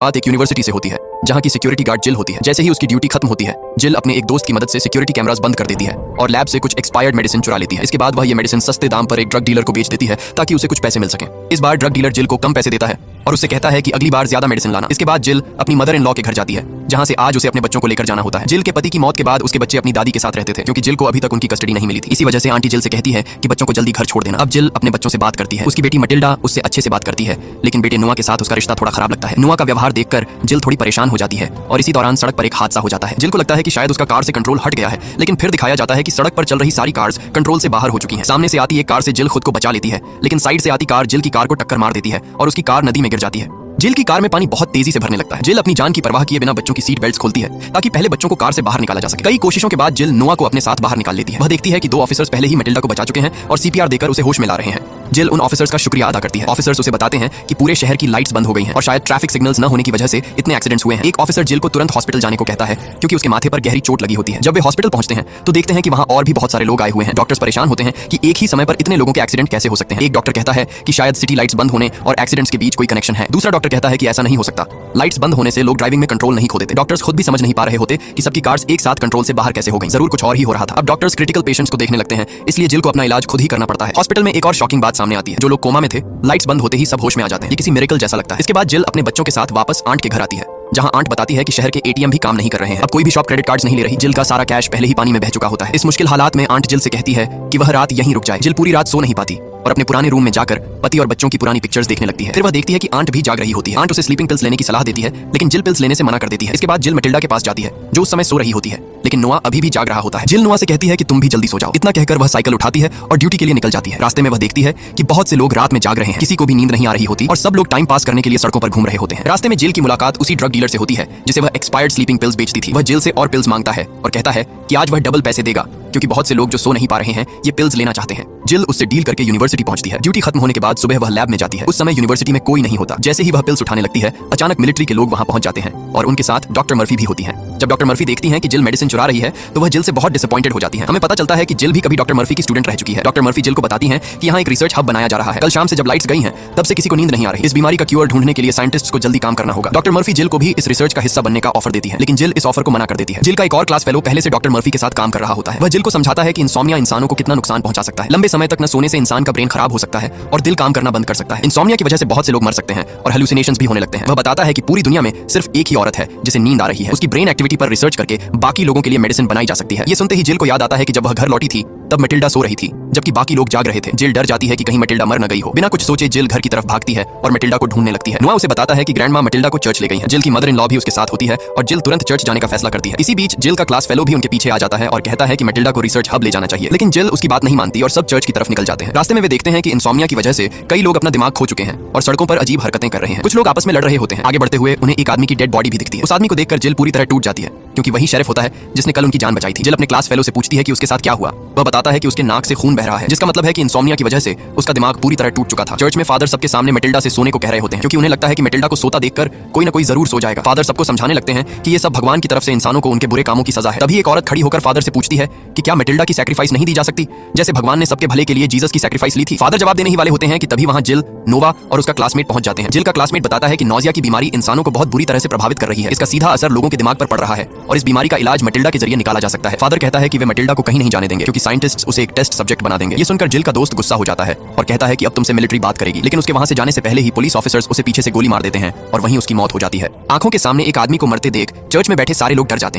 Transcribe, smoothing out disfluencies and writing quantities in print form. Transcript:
बात एक यूनिवर्सिटी से होती है जहां की सिक्योरिटी गार्ड जिल होती है। जैसे ही उसकी ड्यूटी खत्म होती है, जिल अपने एक दोस्त की मदद से सिक्योरिटी कैमरास बंद कर देती है और लैब से कुछ एक्सपायर्ड मेडिसिन चुरा लेती है। इसके बाद वह ये मेडिसिन सस्ते दाम पर एक ड्रग डीलर को बेच देती है ताकि उसे कुछ पैसे मिल सके। इस बार ड्रग डीलर जिल को कम पैसे देता है और उससे कहता है कि अगली बार ज्यादा मेडिसिन लाना। इसके बाद जिल अपनी मदर इन लॉ के घर जाती है जहां से आज उसे अपने बच्चों को लेकर जाना होता है। जिल के पति की मौत के बाद उसके बच्चे अपनी दादी के साथ रहते थे क्योंकि जिल को अभी तक उनकी कस्टडी नहीं मिली थी। इसी वजह से आंटी जिल से कहती है कि बच्चों को जल्दी घर छोड़ देना। अब जिल अपने बच्चों से बात करती है। उसकी बेटी मटिल्डा उससे अच्छे से बात करती है, लेकिन बेटे नुआ के साथ उसका रिश्ता थोड़ा खराब लगता है। नुआ का व्यवहार देखकर जिल थोड़ी परेशान हो जाती है और इसी दौरान सड़क पर एक हादसा हो जाता है। जिल को लगता है कि शायद उसका कार से कंट्रोल हट गया है, लेकिन फिर दिखाया जाता है कि सड़क पर चल रही सारी कार्स कंट्रोल से बाहर हो चुकी हैं। सामने से आती एक कार से जिल खुद को बचा लेती है, लेकिन साइड से आती कार जिल की कार को टक्कर मार देती है और उसकी कार नदी में गिर जाती है। जिल की कार में पानी बहुत तेजी से भरने लगता है। जिल अपनी जान की परवाह किए बिना बच्चों की सीट बेल्ट्स खोलती है ताकि पहले बच्चों को कार से बाहर निकाला जा सके। कई कोशिशों के बाद जिल नुआ को अपने साथ बाहर निकाल लेती है। वह देखती है कि 2 ऑफिसर्स पहले ही मटिल्डा को बचा चुके हैं और सीपीआर देकर उसे होश में ला रहे हैं। जिल उन ऑफिसर्स का शुक्रिया अदा करती है। ऑफिसर्स उसे बताते हैं कि पूरे शहर की लाइट्स बंद हो गई हैं और शायद ट्रैफिक सिग्नल्स न होने की वजह से इतने एक्सीडेंट्स हुए हैं। एक ऑफिसर जिल को तुरंत हॉस्पिटल जाने को कहता है क्योंकि उसके माथे पर गहरी चोट लगी होती है। जब वे हॉस्पिटल पहुंचते हैं तो देखते हैं कि वहां और भी बहुत सारे लोग आए हुए हैं। डॉक्टर्स परेशान होते हैं कि एक ही समय पर इतने लोगों के एक्सीडेंट कैसे हो सकते हैं। एक डॉक्टर कहता है कि शायद सिटी लाइट्स बंद होने और एक्सीडेंट्स के बीच कोई कनेक्शन है। दूसरा डॉक्टर कहता है कि ऐसा नहीं हो सकता, लाइट्स बंद होने से लोग ड्राइविंग में कंट्रोल नहीं खो देते। डॉक्टर्स खुद भी समझ नहीं पा रहे होते कि सबकी कार्स एक साथ कंट्रोल से बाहर कैसे हो गई। जरूर कुछ और ही हो रहा था। अब डॉक्टर्स क्रिटिकल पेशेंट्स को देखने लगते हैं, इसलिए जिल को अपना इलाज खुद ही करना पड़ता है। हॉस्पिटल में एक और शॉकिंग बात सामने आती है। जो लोग कोमा में थे, लाइट्स बंद होते ही सब होश में आ जाते हैं। ये किसी मिरेकल जैसा लगता है। इसके बाद जिल अपने बच्चों के साथ वापस आंट के घर आती है जहां आंट बताती है कि शहर के एटीएम भी काम नहीं कर रहे हैं। अब कोई भी शॉप क्रेडिट कार्ड्स नहीं ले रही। जिल का सारा कैश पहले ही पानी में बह चुका होता है। इस मुश्किल हालात में आंट जिल से कहती है कि वह रात यहीं रुक जाए। जिल पूरी रात सो नहीं पाती और अपने पुराने रूम में जाकर पति और बच्चों की पुरानी पिक्चर्स देखने लगती है। फिर वह देखती है कि आंट भी जाग रही होती है। आंट उसे स्लीपिंग पिल्स लेने की सलाह देती है, लेकिन जिल पिल्स लेने से मना कर देती है। इसके बाद जिल मटिल्डा के पास जाती है जो उस समय सो रही होती है, लेकिन नुआ अभी भी जाग रहा होता है। जिल नुआ से कहती है कि तुम भी जल्दी सो जाओ। इतना कहकर वह साइकिल उठाती है और ड्यूटी के लिए निकल जाती है। रास्ते में वह देखती है कि बहुत से लोग रात में जाग रहे हैं, किसी को भी नींद नहीं आ रही होती और सब लोग टाइम पास करने के लिए सड़कों पर घूम रहे होते हैं। रास्ते में जिल की मुलाकात उसी ड्रग डीलर से होती है जिसे वह एक्सपायर्ड स्लीपिंग पिल्स बेचती थी। वह जिल से और पिल्स मांगता है और कहता है कि आज वह डबल पैसे देगा क्योंकि बहुत से लोग जो सो नहीं पा रहे हैं ये पिल्स लेना चाहते हैं। जिल उससे डील करके यूनिवर्सिटी पहुंचती है। ड्यूटी खत्म होने के बाद सुबह वह लैब में जाती है। उस समय यूनिवर्सिटी में कोई नहीं होता। जैसे ही वह पिल्स उठाने लगती है, अचानक मिलिट्री के लोग वहां पहुंच जाते हैं और उनके साथ डॉक्टर मर्फी भी होती हैं। जब डॉक्टर मर्फी देखती हैं कि जिल मेडिसिन चुरा रही है तो वह जिल से बहुत डिसअपॉइंटेड हो जाती है। हमें पता चलता है कि जिल भी कभी डॉक्टर मर्फी की स्टूडेंट रह चुकी है। डॉक्टर मर्फी जिल को बताती हैं कि यहाँ एक रिसर्च हब बनाया जा रहा है। कल शाम से जब लाइट्स गई हैं तब से किसी को नींद नहीं आ रही। इस बीमारी का क्यूर ढूंढने के लिए साइंटिस्ट्स को जल्दी काम करना होगा। डॉक्टर मर्फी जिल को भी इस रिसर्च का हिस्सा बनने का ऑफर देती है, लेकिन जिल इस ऑफर को मना कर देती है। जिल का एक और क्लास फेलो पहले से डॉक्टर मर्फी के साथ काम कर रहा होता है। वह जिल को समझाता है कि इंसोम्निया इंसानों को कितना नुकसान पहुंचा सकता है। लंबे समय तक न सोने से इंसान का ब्रेन खराब हो सकता है और दिल काम करना बंद कर सकता है। इंसोम्निया की वजह से बहुत से लोग मर सकते हैं और हेलुसिनेशंस भी होने लगते हैं। वह बताता है कि पूरी दुनिया में सिर्फ एक ही औरत है जिसे नींद आ रही है। उसकी ब्रेन एक्टिविटी पर रिसर्च करके बाकी लोगों के लिए मेडिसिन बनाई जा सकती है। ये सुनते ही जिल को याद आता है कि जब वह घर लौटी थी तब मटिल्डा सो रही थी जबकि बाकी लोग जाग रहे थे। जिल डर जाती है कि कहीं मटिल्डा मर न गई हो। बिना कुछ सोचे जिल घर की तरफ भागती है और मटिल्डा को ढूंढने लगती है। नुआ उसे बताता है कि ग्रैंडमा मटिल्डा को चर्च ले गई है। जिल की मदर इन लॉ भी उसके साथ होती है और जिल तुरंत चर्च जाने का फैसला करती है। इसी बीच जिल का क्लास फेलो भी उनके पीछे आ जाता है और कहता है कि मटिल्डा को रिसर्च हब ले जाना चाहिए, लेकिन जिल उसकी बात नहीं मानती और सब चर्च की तरफ निकल जाते हैं। रास्ते में वे देखते हैं कि इंसोम्निया की वजह से कई लोग अपना दिमाग खो चुके हैं और सड़कों पर अजीब हरकतें कर रहे हैं। कुछ लोग आपस में लड़ रहे होते हैं। आगे बढ़ते हुए उन्हें एक आदमी की डेड बॉडी भी दिखती है। उस आदमी को देखकर जिल पूरी तरह टूट जाती है क्योंकि वही शेरिफ होता है जिसने कल उनकी जान बचाई थी। जिल अपने क्लास फेलो से पूछती है कि उसके साथ क्या हुआ। वह बताता है कि उसके नाक से खून बह रहा है, जिसका मतलब है कि इंसोम्निया की वजह से उसका दिमाग पूरी तरह टूट चुका था। चर्च में फादर सबके सामने मटिल्डा से सोने को कह रहे होते हैं क्योंकि उन्हें लगता है कि मटिल्डा को सोता देखकर कोई ना कोई जरूर सो जाएगा। फादर सबको समझाने लगते हैं कि ये सब भगवान की तरफ से इंसानों को उनके बुरे कामों की सजा है। तभी एक औरत खड़ी होकर फादर से पूछती है कि क्या मटिल्डा की सैक्रिफाइस नहीं दी जा सकती जैसे भगवान ने सबके भले के लिए जीसस की सैक्रिफाइस ली थी। फादर जवाब देने ही वाले होते हैं कि तभी वहां जिल, नोवा और उसका क्लासमेट पहुंच जाते हैं। जिल का क्लासमेट बताता है कि नौजिया की बीमारी इंसानों को बहुत बुरी तरह से प्रभावित कर रही है। इसका सीधा असर लोगों के दिमाग पर पड़ रहा है और इस बीमारी का इलाज मटिल्डा के जरिए निकाला जा सकता है। फादर कहता है कि वे मटिल्डा को कहीं नहीं जाने देंगे क्योंकि साइंटिस्ट्स उसे एक टेस्ट सब्जेक्ट बना देंगे। ये सुनकर जिल का दोस्त गुस्सा हो जाता है और कहता है कि अब तुमसे मिलिट्री बात करेगी, लेकिन उसके वहां से जाने से पहले ही पुलिस ऑफिसर्स उसे पीछे से गोली मार देते हैं और वहीं उसकी मौत हो जाती है। आंखों के सामने एक आदमी को मरते देख चर्च में बैठे सारे लोग डर जाते हैं।